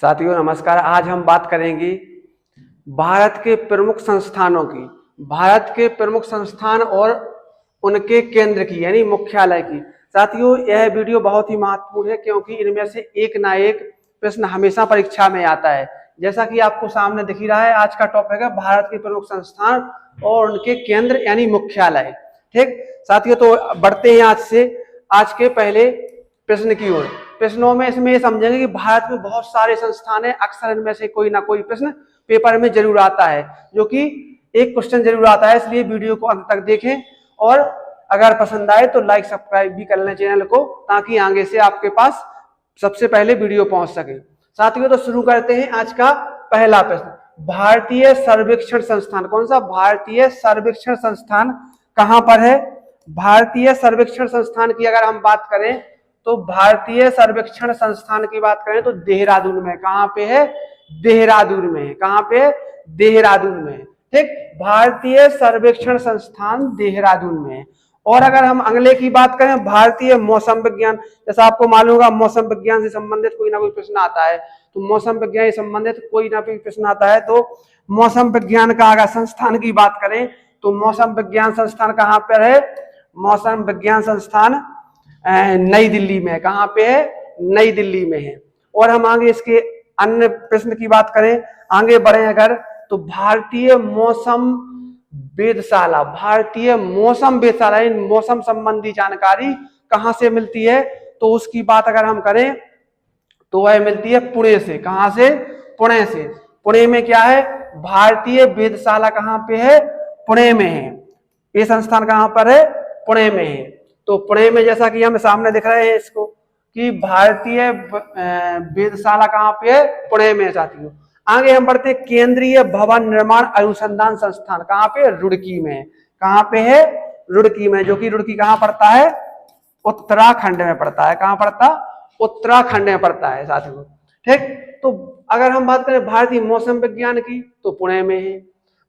साथियों नमस्कार। आज हम बात करेंगे भारत के प्रमुख संस्थानों की, भारत के प्रमुख संस्थान और उनके केंद्र की यानी मुख्यालय की। साथियों यह वीडियो बहुत ही महत्वपूर्ण है क्योंकि इनमें से एक ना एक प्रश्न हमेशा परीक्षा में आता है। जैसा कि आपको सामने दिख ही रहा है, आज का टॉपिक है भारत के प्रमुख संस्थान और उनके केंद्र यानी मुख्यालय। ठीक साथियों, तो बढ़ते हैं आज के पहले प्रश्न की ओर। प्रश्नों में इसमें ये समझेंगे कि भारत में बहुत सारे संस्थान है, अक्सर इनमें से कोई ना कोई प्रश्न पेपर में जरूर आता है, जो कि एक क्वेश्चन जरूर आता है। इसलिए वीडियो को अंत तक देखें और अगर पसंद आए तो लाइक सब्सक्राइब भी कर लें चैनल को, ताकि आगे से आपके पास सबसे पहले वीडियो पहुंच सके। साथियों तो शुरू करते हैं आज का पहला प्रश्न। भारतीय सर्वेक्षण संस्थान कौन सा? भारतीय सर्वेक्षण संस्थान कहां पर है? भारतीय सर्वेक्षण संस्थान की अगर हम बात करें तो भारतीय सर्वेक्षण संस्थान की बात करें तो देहरादून में। कहां पे है? देहरादून में है। कहां पे? देहरादून में। ठीक, भारतीय सर्वेक्षण संस्थान देहरादून में। और अगर हम अगले की बात करें, भारतीय मौसम विज्ञान, जैसा आपको मालूम होगा मौसम विज्ञान से संबंधित कोई ना कोई प्रश्न आता है, तो मौसम विज्ञान से संबंधित कोई ना कोई प्रश्न आता है, तो मौसम विज्ञान का अगर संस्थान की बात करें तो मौसम विज्ञान संस्थान कहां पर है? मौसम विज्ञान संस्थान नई दिल्ली में। कहां पे है? नई दिल्ली में है। और हम आगे इसके अन्य प्रश्न की बात करें, आगे बढ़े अगर, तो भारतीय मौसम वेधशाला, भारतीय मौसम वेधशाला, मौसम संबंधी जानकारी कहां से मिलती है? तो उसकी बात अगर हम करें तो वह मिलती है पुणे से। कहां से? पुणे से। पुणे में क्या है? भारतीय वेधशाला कहां पे है? पुणे में है। ये संस्थान कहां पर है? पुणे में है। तो पुणे में जैसा कि हम सामने दिख रहे हैं इसको कि भारतीय वेधशाला कहां पे है? पुणे में। साथियों आगे हम बढ़ते हैं, केंद्रीय भवन निर्माण अनुसंधान संस्थान कहां पे? रुड़की में। कहां पे है? रुड़की में, जो कि रुड़की कहां पड़ता है? उत्तराखंड में पड़ता है। कहां पड़ता? उत्तराखंड में पड़ता है साथियों। ठीक, तो अगर हम बात करें भारतीय मौसम विज्ञान की तो पुणे में है।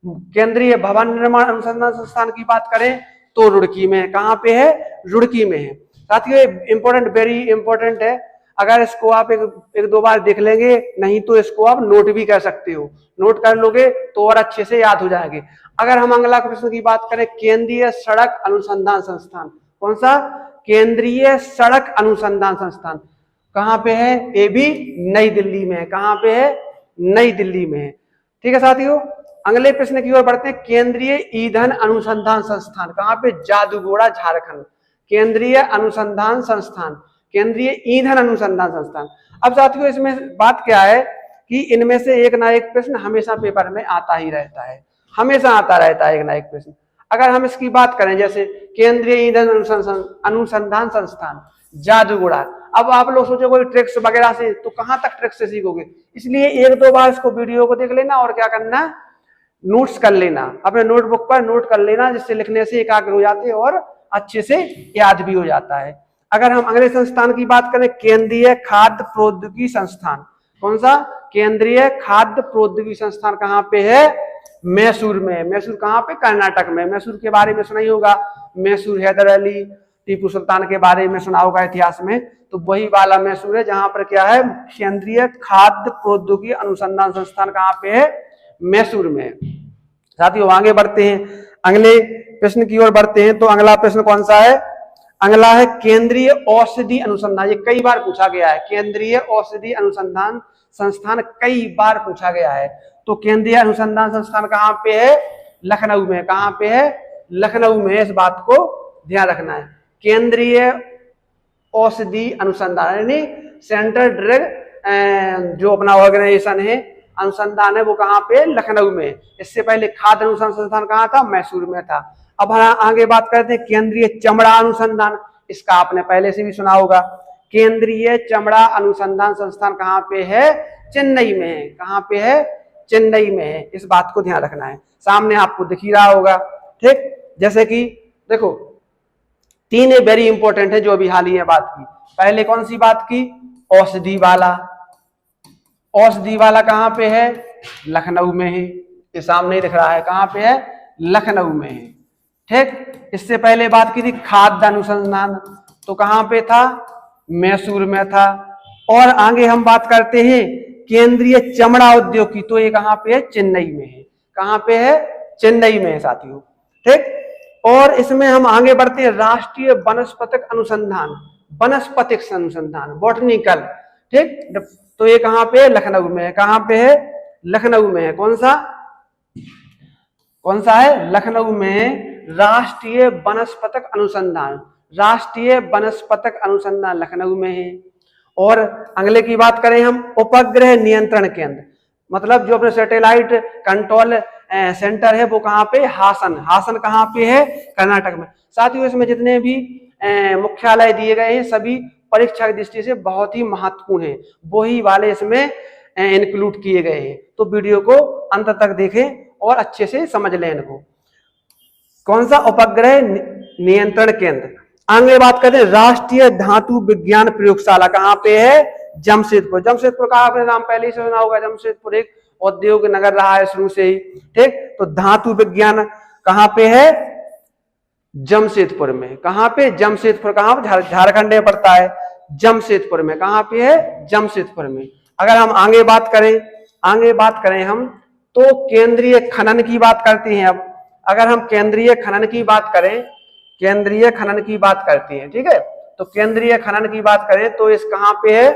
केंद्रीय भवन निर्माण अनुसंधान संस्थान की बात करें तो रुड़की में। कहां पे है? रुड़की में है। साथियों इंपॉर्टेंट, वेरी इंपॉर्टेंट है। अगर इसको आप एक दो बार देख लेंगे, नहीं तो इसको आप नोट भी कर सकते हो। नोट कर लोगे तो और अच्छे से याद हो जाएंगे। अगर हम अगला प्रश्न की बात करें, केंद्रीय सड़क अनुसंधान संस्थान कौन सा? केंद्रीय सड़क अनुसंधान संस्थान कहां पे है? ये भी नई दिल्ली में है। कहां पे है? नई दिल्ली में है। ठीक है साथियों, अगले प्रश्न की ओर बढ़ते हैं, केंद्रीय ईंधन अनुसंधान संस्थान कहां पे? जादूगोड़ा झारखंड। केंद्रीय अनुसंधान संस्थान, केंद्रीय ईंधन अनुसंधान संस्थान। अब साथियों इसमें बात क्या है कि इनमें से एक ना एक प्रश्न हमेशा पेपर में आता ही रहता है, हमेशा आता रहता है एक ना एक प्रश्न। अगर हम इसकी बात करें, जैसे केंद्रीय ईंधन अनुसंधान संस्थान जादूगोड़ा, अब आप लोग सोचो कोई ट्रिक्स वगैरह से, तो कहां तक ट्रिक्स से सीखोगे? इसलिए एक दो बार इसको वीडियो को देख लेना और क्या करना, नोट्स कर लेना, अपने नोटबुक पर नोट कर लेना, जिससे लिखने से एकाग्र हो जाते हैं और अच्छे से याद भी हो जाता है। अगर हम अगले संस्थान की बात करें, केंद्रीय खाद्य प्रौद्योगिकी संस्थान कौन सा? केंद्रीय खाद्य प्रौद्योगिकी संस्थान कहां पे है? मैसूर में। मैसूर कहां पे? कर्नाटक में। मैसूर के बारे में सुना ही होगा, मैसूर हैदर अली टीपू सुल्तान के बारे में सुना होगा इतिहास में, तो वही वाला मैसूर है जहां पर क्या है? केंद्रीय खाद्य प्रौद्योगिकी अनुसंधान संस्थान कहां पे है? मैसूर में। साथियों आगे बढ़ते हैं, अगले प्रश्न की ओर बढ़ते हैं। तो अगला प्रश्न कौन सा है? अगला है केंद्रीय औषधि अनुसंधान। ये कई बार पूछा गया है, केंद्रीय औषधि अनुसंधान संस्थान कई बार पूछा गया है। तो केंद्रीय अनुसंधान संस्थान कहां पे है? लखनऊ में। कहां पे है? लखनऊ में। इस बात को ध्यान रखना है। केंद्रीय औषधि अनुसंधान यानी सेंट्रल ड्रग जो अपना ऑर्गेनाइजेशन है, अनुसंधान है, वो कहां पे? लखनऊ में। इससे पहले खाद्य अनुसंधान संस्थान कहां था? मैसूर में था। अब आगे बात करते हैं केंद्रीय चमड़ा अनुसंधान, इसका आपने पहले से भी सुना होगा। केंद्रीय चमड़ा अनुसंधान संस्थान कहां पे है? चेन्नई में है। कहां पे है? चेन्नई में है। इस बात को ध्यान रखना है, सामने आपको दिख ही रहा होगा। ठीक, जैसे कि देखो तीन वेरी इंपॉर्टेंट है जो अभी हाल ही में बात की। पहले कौन सी बात की? औषधि वाला। औषधि वाला कहां पे है? लखनऊ में है। ये सामने ही दिख रहा है, कहां पे है? लखनऊ में है। ठीक, इससे पहले बात की थी खाद्य अनुसंधान, तो कहां पे था? मैसूर में था। और आगे हम बात करते हैं केंद्रीय चमड़ा उद्योग की, तो ये कहाँ पे है? चेन्नई में है। कहाँ पे है? चेन्नई में है साथियों। ठीक, और इसमें हम आगे बढ़ते हैं, राष्ट्रीय वनस्पतिक अनुसंधान, वनस्पतिक अनुसंधान, बॉटनिकल। ठीक, तो ये कहाँ पे है? लखनऊ में है। कहाँ पे है? लखनऊ में है। कौन सा है? लखनऊ में राष्ट्रीय वनस्पतिक अनुसंधान, राष्ट्रीय वनस्पतिक अनुसंधान लखनऊ में है। और अगले की बात करें हम, उपग्रह नियंत्रण केंद्र, मतलब जो अपने सैटेलाइट कंट्रोल सेंटर है वो कहाँ पे? हासन। हासन कहाँ पे है? कर्नाटक में। साथियों इसमें जितने भी मुख्यालय दिए गए हैं सभी परीक्षा की दृष्टि से बहुत ही महत्वपूर्ण है, वही वाले इसमें इंक्लूड किए गए हैं। तो वीडियो को अंत तक देखें और अच्छे से समझ लें इनको। कौन सा? उपग्रह नियंत्रण केंद्र। आगे बात करते हैं, राष्ट्रीय धातु विज्ञान प्रयोगशाला कहाँ पे है? जमशेदपुर। जमशेदपुर का आपने नाम पहले ही सुना होगा, जमशेदपुर एक औद्योगिक नगर रहा है शुरू से ही। ठीक, तो धातु विज्ञान कहाँ पे है? जमशेदपुर में। कहाँ पे? जमशेदपुर। कहाँ पे? झारखंड में पड़ता है। जमशेदपुर में। कहाँ पे है? जमशेदपुर में। अगर हम आगे बात करें हम तो केंद्रीय खनन की बात करते हैं। अब अगर हम केंद्रीय खनन की बात करें, ठीक है, तो केंद्रीय खनन की बात करें तो इस कहाँ पे है?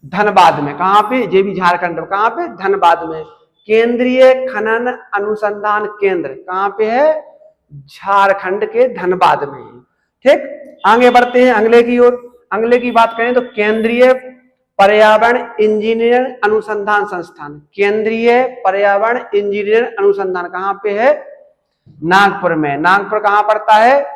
धनबाद में। कहाँ पे? ये भी झारखंड में। कहाँ पे? धनबाद में। केंद्रीय खनन अनुसंधान केंद्र कहाँ पे है? झारखंड के धनबाद में है। ठीक, आगे बढ़ते हैं अगले की ओर। अगले की बात करें तो केंद्रीय पर्यावरण इंजीनियर अनुसंधान संस्थान, केंद्रीय पर्यावरण इंजीनियर अनुसंधान कहाँ पे है? नागपुर में। नागपुर कहाँ पड़ता है?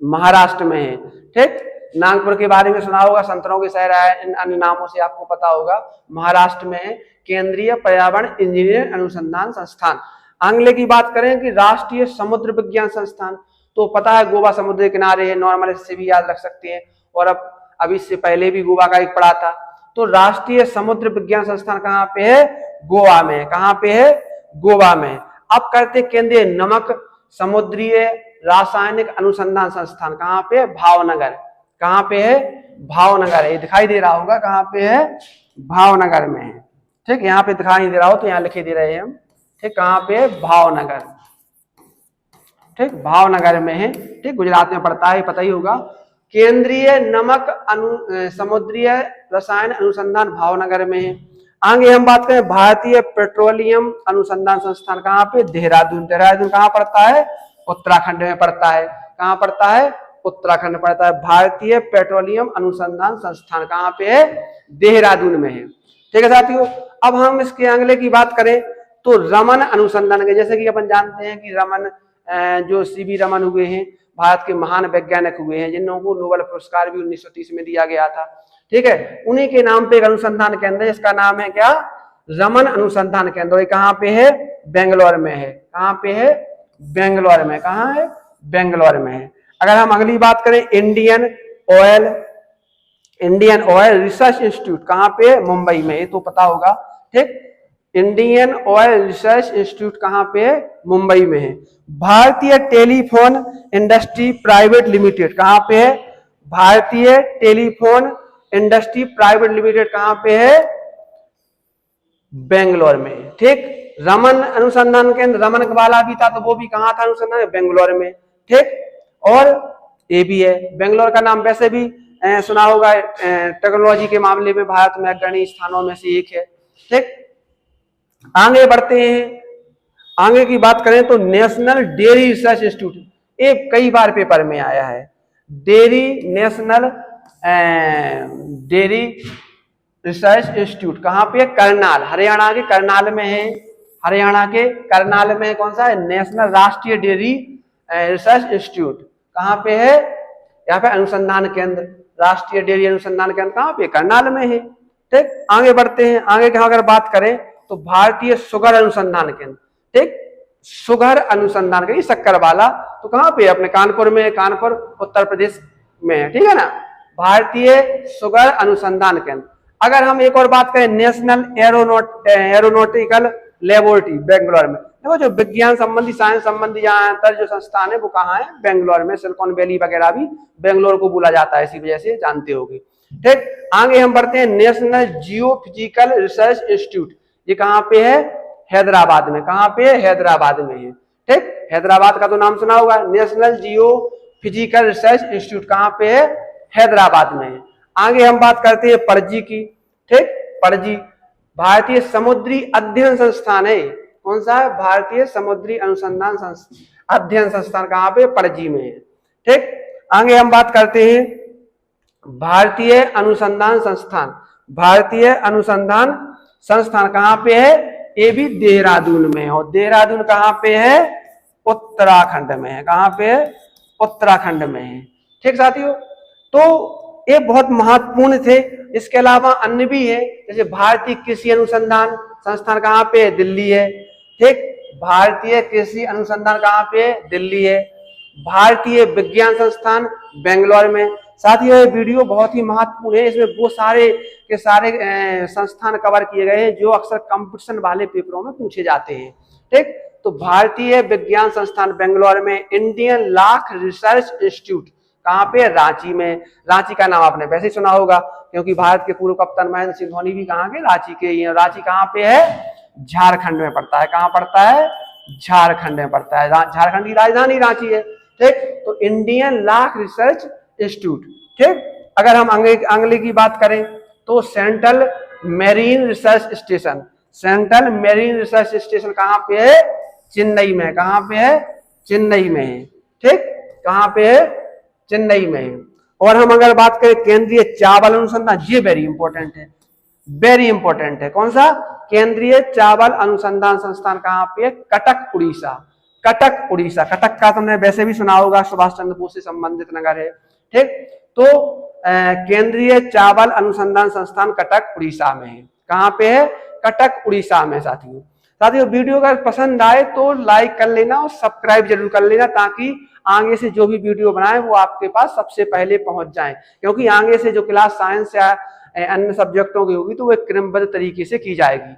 महाराष्ट्र में है। ठीक, नागपुर के बारे में सुना होगा, संतरों के शहर है, इन अन्य नामों से आपको पता होगा। महाराष्ट्र में है केंद्रीय पर्यावरण इंजीनियर अनुसंधान संस्थान। अगले की बात करें कि राष्ट्रीय समुद्र विज्ञान संस्थान, तो पता है गोवा समुद्र के किनारे है, नॉर्मल इससे भी याद रख सकते हैं। और अब इससे पहले भी गोवा का एक पढ़ा था। तो राष्ट्रीय समुद्र विज्ञान संस्थान कहाँ पे है? गोवा में। कहाँ पे है? गोवा में। अब करते केंद्रीय नमक समुद्रीय रासायनिक अनुसंधान संस्थान कहाँ पे? भावनगर। कहाँ पे है? भावनगर। ये दिखाई दे रहा होगा कहाँ पे है? भावनगर में है। ठीक, यहाँ पे दिखाई नहीं दे रहा हो तो यहाँ लिखे दे रहे हैं हम। ठीक, कहाँ पे है? भावनगर। ठीक, भावनगर में है। ठीक, गुजरात में पड़ता है, पता ही होगा। केंद्रीय नमक समुद्रीय रसायन अनुसंधान भावनगर में है। आगे हम बात करें भारतीय पेट्रोलियम अनुसंधान संस्थान कहाँ पे? देहरादून। देहरादून कहाँ पड़ता है? उत्तराखंड में पड़ता है। कहाँ पड़ता है? उत्तराखंड में पड़ता है। भारतीय पेट्रोलियम अनुसंधान संस्थान कहाँ पे है? देहरादून में है। ठीक है साथियों, अब हम इसके अगले की बात करें तो रमन अनुसंधान के, जैसे कि अपन जानते हैं कि रमन जो सीवी रमन हुए हैं भारत के महान वैज्ञानिक हुए हैं, जिन लोगों को नोबेल पुरस्कार भी 1930 में दिया गया था। ठीक है, उन्हीं के नाम पे एक अनुसंधान केंद्र है, इसका नाम है क्या? रमन अनुसंधान केंद्र। ये कहाँ पे है? बेंगलोर में है। कहाँ पे है? बेंगलोर में। कहाँ है? बेंगलोर में है। अगर हम अगली बात करें इंडियन ऑयल रिसर्च इंस्टीट्यूट कहाँ पे है? मुंबई में। ये तो पता होगा। ठीक, इंडियन ऑयल रिसर्च इंस्टीट्यूट कहाँ पे है? मुंबई में है। भारतीय टेलीफोन इंडस्ट्री प्राइवेट लिमिटेड कहाँ पे है? भारतीय टेलीफोन इंडस्ट्री प्राइवेट लिमिटेड कहाँ पे है? बेंगलोर में। ठीक, रमन अनुसंधान केंद्र, रमन वाला भी था तो वो भी कहाँ था अनुसंधान? बेंगलोर में। ठीक, और ये भी है। बेंगलोर का नाम वैसे भी सुना होगा, टेक्नोलॉजी के मामले में भारत में अग्रणी स्थानों में से एक है। ठीक, आगे बढ़ते हैं। आगे की बात करें तो नेशनल डेयरी रिसर्च इंस्टीट्यूट, ये कई बार पेपर में आया है। नेशनल डेयरी रिसर्च इंस्टीट्यूट कहाँ पे है? करनाल, हरियाणा के करनाल में है। हरियाणा के करनाल में कौन सा है? नेशनल राष्ट्रीय डेयरी रिसर्च इंस्टीट्यूट कहाँ पे है? यहाँ पे अनुसंधान केंद्र, राष्ट्रीय डेयरी अनुसंधान केंद्र कहाँ पे? करनाल में है। ठीक, आगे बढ़ते हैं। आगे की अगर बात करें तो भारतीय शुगर अनुसंधान केंद्र। ठीक, शुगर अनुसंधान केंद्र, शक्कर वाला, तो कहाँ पे? अपने कानपुर में। कानपुर उत्तर प्रदेश में है। ठीक है ना, भारतीय शुगर अनुसंधान केंद्र। अगर हम एक और बात करें नेशनल एरोनॉटिकल लेबोरेटरी बेंगलोर में, देखो जो विज्ञान संबंधी साइंस संबंधी ज्यादातर जो संस्थान है वो कहाँ है? बेंगलोर में। सिलिकॉन वैली वगैरह भी बेंगलोर को बोला जाता है, इसी वजह से जानते होगे। ठीक, आगे हम बढ़ते हैं नेशनल जियोफिजिकल रिसर्च इंस्टीट्यूट। ये कहाँ पे है? हैदराबाद में। कहाँ पे है? हैदराबाद में है। ठीक, हैदराबाद का तो नाम सुना होगा। नेशनल जियोफिजिकल रिसर्च इंस्टीट्यूट कहाँ पे है? हैदराबाद में है। आगे हम बात करते हैं पणजी की। ठीक, पणजी भारतीय समुद्री अध्ययन संस्थान है। कौन सा है? भारतीय समुद्री अनुसंधान अध्ययन संस्थान कहाँ पे? पणजी में है। ठीक, आगे हम बात करते हैं भारतीय अनुसंधान संस्थान। भारतीय अनुसंधान संस्थान कहाँ पे है? ये भी देहरादून में है। और देहरादून कहाँ पे है? उत्तराखंड में है। कहाँ पे है? उत्तराखंड में है। ठीक साथियों, तो ये बहुत महत्वपूर्ण थे। इसके अलावा अन्य भी है, जैसे भारतीय कृषि अनुसंधान संस्थान कहाँ पे है? दिल्ली है। ठीक, भारतीय कृषि अनुसंधान कहाँ पे है? दिल्ली है। भारतीय विज्ञान संस्थान बेंगलोर में। साथियों, ये वीडियो बहुत ही महत्वपूर्ण है। इसमें वो सारे के सारे संस्थान कवर किए गए हैं जो अक्सर कंपटीशन वाले पेपरों में पूछे जाते हैं। ठीक, तो भारतीय विज्ञान संस्थान बेंगलोर में। इंडियन लाख रिसर्च इंस्टीट्यूट कहाँ पे? रांची में। रांची का नाम आपने वैसे ही सुना होगा क्योंकि भारत के पूर्व कप्तान महेंद्र सिंह धोनी भी कहाँ के? रांची के ही हैं। रांची कहाँ पे है? झारखंड में पड़ता है। कहाँ पड़ता है? झारखंड में पड़ता है। झारखंड की राजधानी रांची है। ठीक, तो इंडियन लाख रिसर्च इंस्टीट्यूट। ठीक, अगर हम अगले की बात करें तो central marine research station. Central marine research station कहाँ पे है? चेन्नई में। कहाँ पे है? चेन्नई में है। ठीक, कहाँ पे है? चेन्नई में है। और हम अगर बात करें केंद्रीय चावल अनुसंधान, ये वेरी इंपॉर्टेंट है, वेरी इंपॉर्टेंट है। कौन सा? केंद्रीय चावल अनुसंधान संस्थान कहाँ पे है? कटक उड़ीसा। कटक उड़ीसा। कटक का तुमने वैसे भी सुना होगा, सुभाष चंद्र बोस से संबंधित नगर है। ठीक, तो केंद्रीय चावल अनुसंधान संस्थान कटक उड़ीसा में है। कहाँ पे है? कटक उड़ीसा में। साथियों वीडियो अगर पसंद आए तो लाइक कर लेना और सब्सक्राइब जरूर कर लेना ताकि आगे से जो भी वीडियो बनाए वो आपके पास सबसे पहले पहुंच जाए, क्योंकि आगे से जो क्लास साइंस या अन्य सब्जेक्टों की होगी तो वो क्रमबद्ध तरीके से की जाएगी।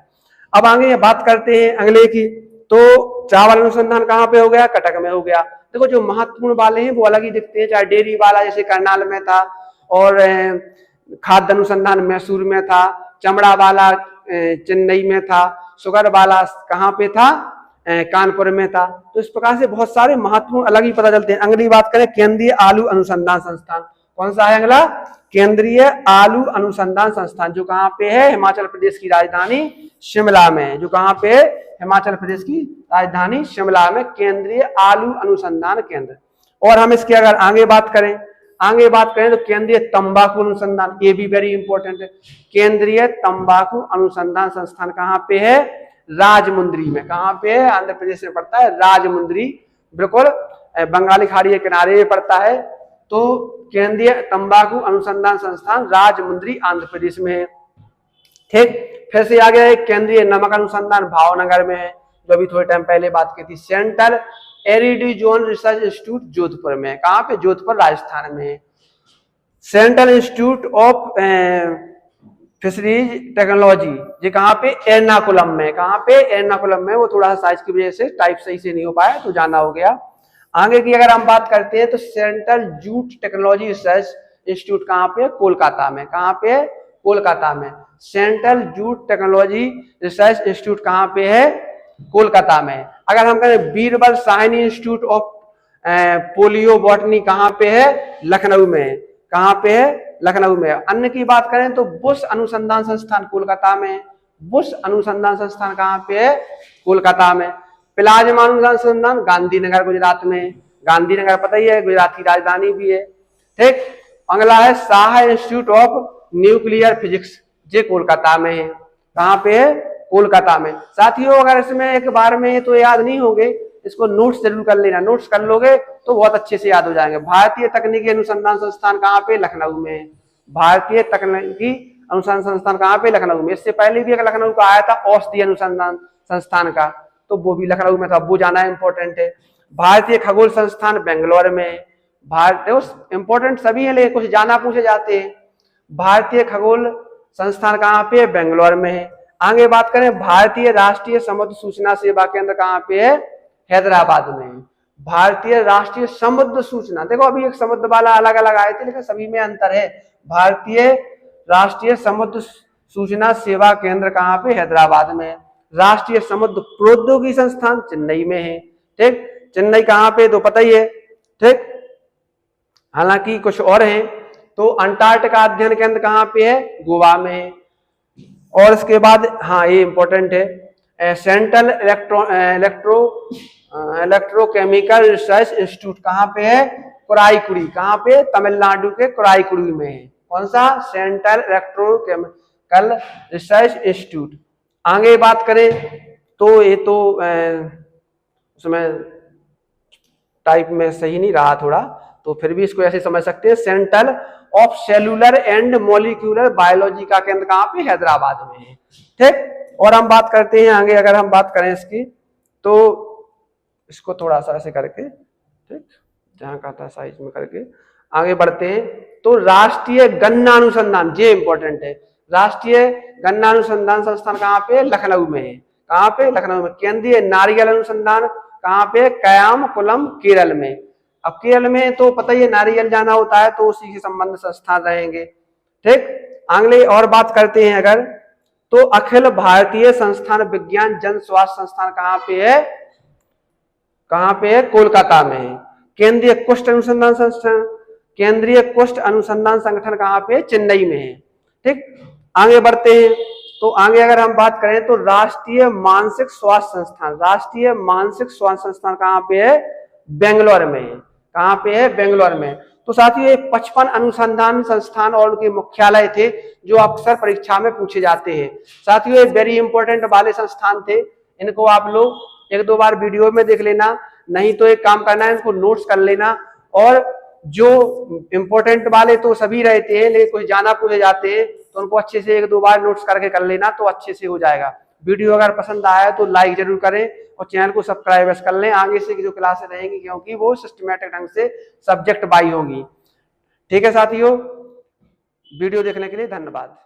अब आगे बात करते हैं अगले की। तो चावल अनुसंधान कहाँ पे हो गया? कटक में हो गया। देखो जो महत्वपूर्ण वाले हैं वो अलग ही दिखते हैं, चाहे डेयरी वाला जैसे करनाल में था, और खाद्य अनुसंधान मैसूर में था, चमड़ा वाला चेन्नई में था, शुगर वाला कहाँ पे था? कानपुर में था। तो इस प्रकार से बहुत सारे महत्वपूर्ण अलग ही पता चलते हैं। अगली बात करें केंद्रीय आलू अनुसंधान संस्थान। कौन सा है अगला? केंद्रीय आलू अनुसंधान संस्थान, जो कहाँ पे है? हिमाचल प्रदेश की राजधानी शिमला में। जो कहाँ पे है? हिमाचल प्रदेश की राजधानी शिमला में केंद्रीय आलू अनुसंधान केंद्र। और हम इसके अगर आगे बात करें तो केंद्रीय तंबाकू अनुसंधान, ये भी वेरी इंपॉर्टेंट है। केंद्रीय तंबाकू अनुसंधान संस्थान कहाँ पे है? राजमुंद्री में। कहाँ पे है? आंध्र प्रदेश में पड़ता है। राजमुंद्री बिल्कुल बंगाली खाड़ी के किनारे में पड़ता है। तो केंद्रीय तंबाकू अनुसंधान संस्थान राजमुंद्री आंध्र प्रदेश में है। ठीक, फिर से आ गया केंद्रीय नमक अनुसंधान भावनगर में है, जो अभी थोड़े टाइम पहले बात की थी। सेंट्रल एरिडीजोन रिसर्च इंस्टीट्यूट जोधपुर में। कहाँ पे? जोधपुर राजस्थान में है। Central institute of fisheries technology, ये कहाँ पे? एर्नाकुलम में। कहाँ पे? एर्नाकुलम में। वो थोड़ा सा साइज की वजह से टाइप सही से नहीं हो पाया तो जाना हो गया। आगे की अगर हम बात करते हैं तो central jute technology research institute कहाँ पे? कोलकाता में। कहाँ पे? कोलकाता में। Central jute technology research institute कहाँ पे है? कोलकाता में। अगर हम कहें Birbal Sahni institute of polio botany कहाँ पे है? लखनऊ में। कहाँ पे है? लखनऊ में। अन्य की बात करें तो बुश अनुसंधान संस्थान कोलकाता में। बुश अनुसंधान संस्थान कहाँ पे है? कोलकाता में। प्लाज्मा अनुसंधान गांधीनगर गुजरात में। गांधीनगर पता ही है, गुजरात की राजधानी भी है। ठीक, अगला है Shah institute of nuclear physics, ये कोलकाता में है। कहाँ पे है? कोलकाता में। साथियों अगर इसमें एक बार में तो याद नहीं होंगे, इसको नोट्स जरूर कर लेना। नोट्स कर लोगे तो बहुत अच्छे से याद हो जाएंगे। भारतीय तकनीकी अनुसंधान संस्थान कहाँ पे? लखनऊ में। भारतीय तकनीकी अनुसंधान संस्थान कहाँ पे? लखनऊ में। इससे पहले भी एक लखनऊ का आया था औषधि अनुसंधान संस्थान का, तो वो भी लखनऊ में था, वो जाना इंपॉर्टेंट है। भारतीय खगोल संस्थान बेंगलोर में। भारत इंपॉर्टेंट सभी है लेकिन कुछ जाना पूछे जाते हैं। भारतीय खगोल संस्थान कहाँ पे? बेंगलोर में है। आगे बात करें भारतीय राष्ट्रीय समुद्र सूचना सेवा केंद्र कहाँ पे है? हैदराबाद में। भारतीय राष्ट्रीय समुद्र सूचना, देखो अभी एक समुद्र वाला अलग अलग आए थे लेकिन सभी में अंतर है। भारतीय राष्ट्रीय समुद्र सूचना सेवा केंद्र कहाँ पे, हैदराबाद में। राष्ट्रीय समुद्र प्रौद्योगिकी संस्थान चेन्नई में है। ठीक, चेन्नई कहाँ पे तो पता ही है। ठीक, हालांकि कुछ और हैं। तो अंटार्कटिका अध्ययन केंद्र कहाँ पे है, गोवा में है। और इसके बाद हाँ ये इंपॉर्टेंट है, सेंट्रल इलेक्ट्रोकेमिकल रिसर्च इंस्टीट्यूट कहाँ पे है, कुराईकुड़ी, कहाँ पे, तमिलनाडु के कुराईकुड़ी में है। कौन सा, सेंट्रल इलेक्ट्रोकेमिकल रिसर्च इंस्टीट्यूट। आगे बात करें तो ये तो उसमें टाइप में सही नहीं रहा थोड़ा, तो फिर भी इसको ऐसे समझ सकते हैं, centre of cellular and molecular biology का केंद्र कहाँ पे, हैदराबाद में है। ठीक, और हम बात करते हैं आगे, अगर हम बात करें इसकी तो इसको थोड़ा सा ऐसे करके, ठीक, जहां का था साइज में करके आगे बढ़ते हैं। तो राष्ट्रीय गन्ना अनुसंधान, ये इंपॉर्टेंट है, राष्ट्रीय गन्ना अनुसंधान संस्थान कहाँ पे, लखनऊ में है। कहाँ पे, लखनऊ में। केंद्रीय नारियल अनुसंधान कहाँ पे, कयामकुलम, केरल में। अब केरल में तो पता ही है नारियल जाना होता है, तो उसी के संबंध संस्थान रहेंगे। ठीक, आगे और बात करते हैं अगर, तो अखिल भारतीय संस्थान विज्ञान जन स्वास्थ्य संस्थान कहाँ पे है, कहाँ पे है, कोलकाता में है। केंद्रीय कुष्ठ अनुसंधान संस्थान, केंद्रीय कुष्ठ अनुसंधान संगठन कहाँ पे, चेन्नई में है। ठीक, आगे बढ़ते हैं। तो आगे अगर हम बात करें तो राष्ट्रीय मानसिक स्वास्थ्य संस्थान, राष्ट्रीय मानसिक स्वास्थ्य संस्थान कहाँ पे है, बेंगलोर में है। कहाँ पे है, बेंगलोर में। तो साथियों ये 55 अनुसंधान संस्थान और उनके मुख्यालय थे जो अक्सर परीक्षा में पूछे जाते हैं। साथियों ये वेरी इंपॉर्टेंट वाले संस्थान थे, इनको आप लोग एक दो बार वीडियो में देख लेना, नहीं तो एक काम करना है, इनको नोट्स कर लेना। और जो इंपॉर्टेंट वाले तो सभी रहते हैं, लेकिन कुछ जाना पूछे जाते हैं तो उनको अच्छे से एक दो बार नोट्स करके कर लेना, तो अच्छे से हो जाएगा। वीडियो अगर पसंद आया तो लाइक जरूर करें और चैनल को सब्सक्राइब कर लें। आगे से जो क्लासेस रहेंगी क्योंकि वो सिस्टमैटिक ढंग से सब्जेक्ट बाई होंगी। ठीक है साथियों, वीडियो देखने के लिए धन्यवाद।